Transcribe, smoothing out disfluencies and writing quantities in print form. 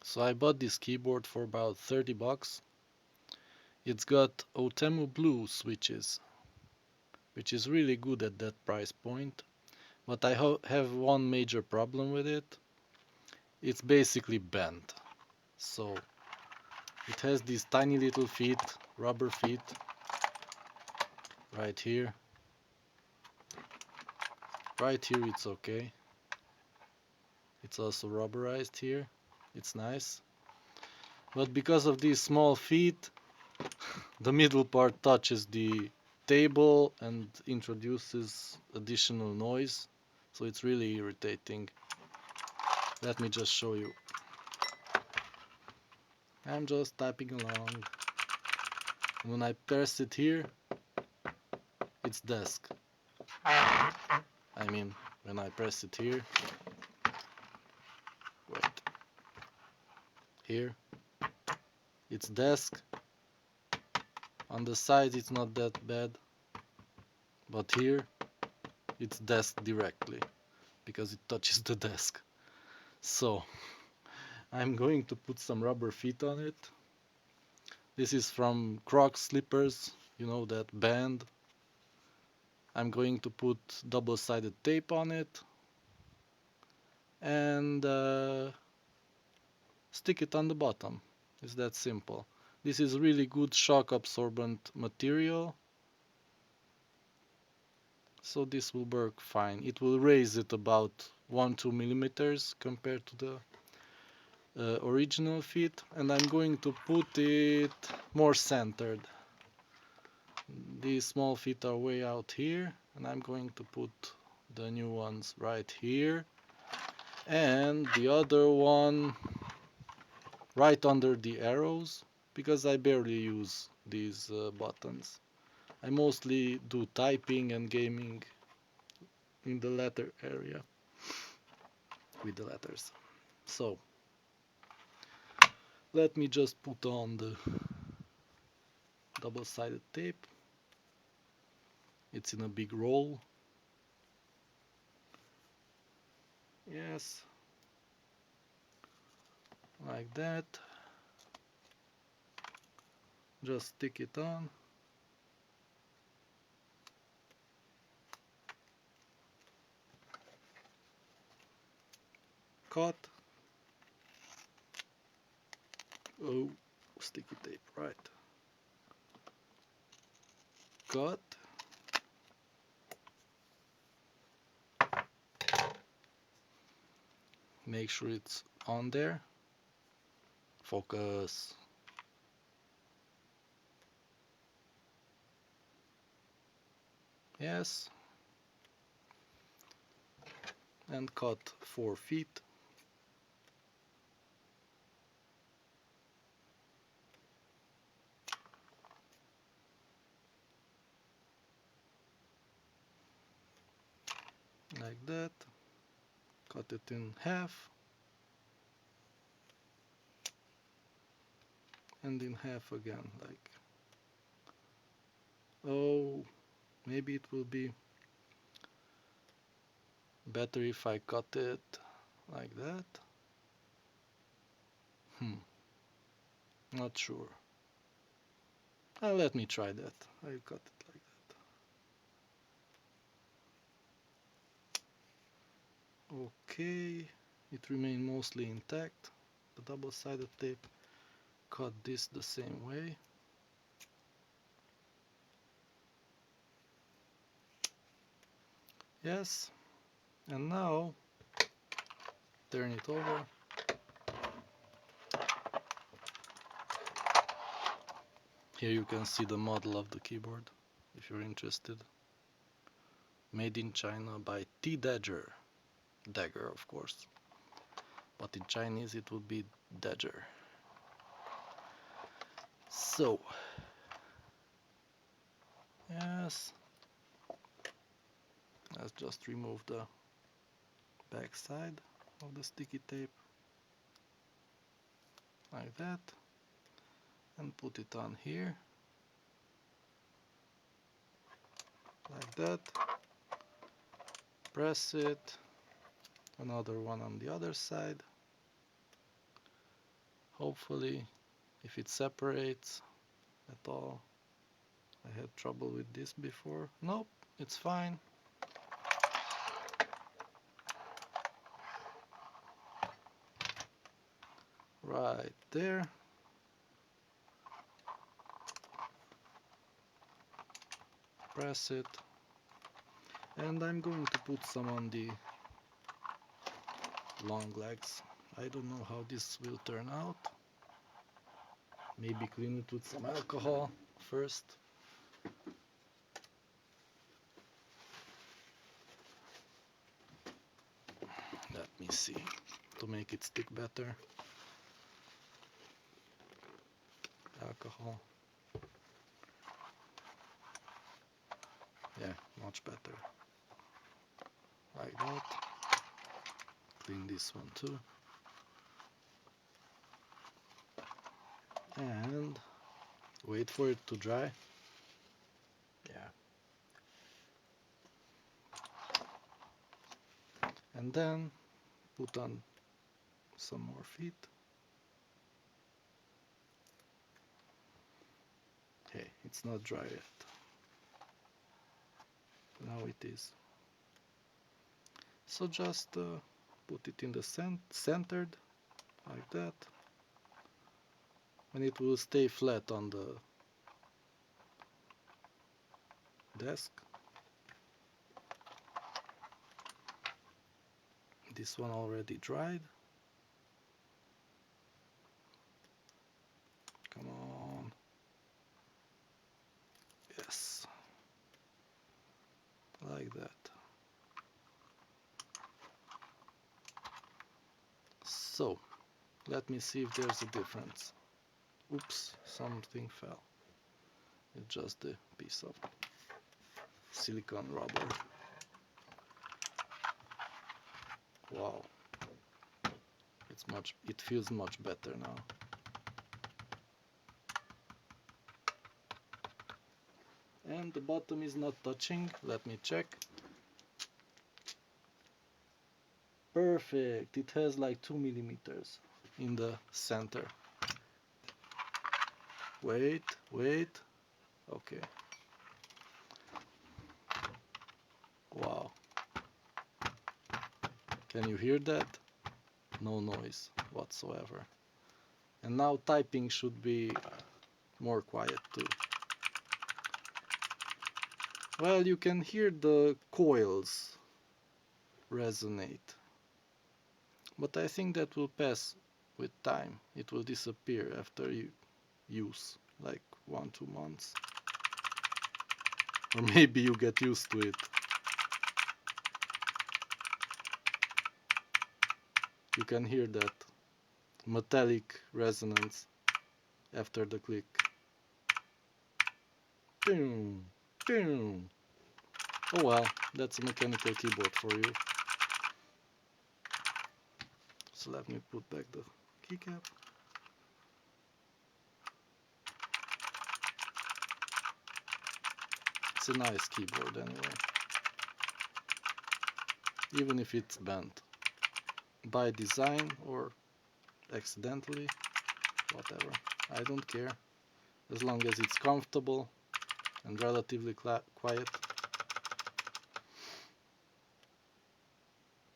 So I bought this keyboard for about 30 bucks. It's got Outemu blue switches, which is really good at that price point. But I have one major problem with it. It's basically bent. So it has these tiny little feet, rubber feet, right here. Right here it's okay. It's also rubberized here. It's nice. But because of these small feet, the middle part touches the table and introduces additional noise. So it's really irritating. Let me just show you. I'm just tapping along. When I press it here, it's desk. I mean, when I press it here, wait, here, it's desk. On the side, it's not that bad, but here, it's desk directly because it touches the desk. So, I'm going to put some rubber feet on it. This is from Crocs slippers, you know, that band. I'm going to put double-sided tape on it and stick it on the bottom. It's that simple. This is really good shock absorbent material, so this will work fine. It will raise it about 1-2 millimeters compared to the original fit, and I'm going to put it more centered. These small feet are way out here, and I'm going to put the new ones right here, and the other one right under the arrows, because I barely use these buttons. I mostly do typing and gaming in the letter area with the letters. So let me just put on the double-sided tape. It's in a big roll. Yes, like that. Just stick it on. Cut. Oh, sticky tape, right. Cut. Make sure it's on there. Focus. Yes. And cut 4 feet. Like that. Cut it in half. And in half again, like, oh, maybe it will be better if I cut it like that. Not sure. Let me try that. I'll cut it like that. Okay, it remained mostly intact. The double-sided tape. Cut this the same way. Yes, and now turn it over. Here you can see the model of the keyboard, if you're interested. Made in China by T-Dagger. Dagger, of course. But in Chinese it would be Dagger. So, yes, let's just remove the back side of the sticky tape, like that, and put it on here, like that. Press it, another one on the other side, Hopefully, if it separates at all. I had trouble with this before. Nope, it's fine. Right there. Press it. And I'm going to put some on the long legs. I don't know how this will turn out. Maybe clean it with some alcohol first. Let me see, to make it stick better. Alcohol. Yeah, much better. Like that. Clean this one too. And wait for it to dry. Yeah. And then put on some more feet. Hey, it's not dry yet. Now it is. So just put it in the centered, like that. And it will stay flat on the desk. This one already dried. Come on. Yes. Like that. So, let me see if there's a difference. Oops, something fell. It's just a piece of silicone rubber. Wow. It feels much better now. And the bottom is not touching. Let me check. Perfect. It has like 2 millimeters in the center. Wait. Okay. Wow. Can you hear that? No noise whatsoever. And now typing should be more quiet too. Well, you can hear the coils resonate. But I think that will pass with time. It will disappear after you use like 1-2 months. Or maybe you get used to it. You can hear that metallic resonance after the click. Boom, boom. Oh well, that's a mechanical keyboard for you. So let me put back the keycap. It's a nice keyboard anyway. Even if it's bent. By design or accidentally, whatever. I don't care. As long as it's comfortable and relatively quiet.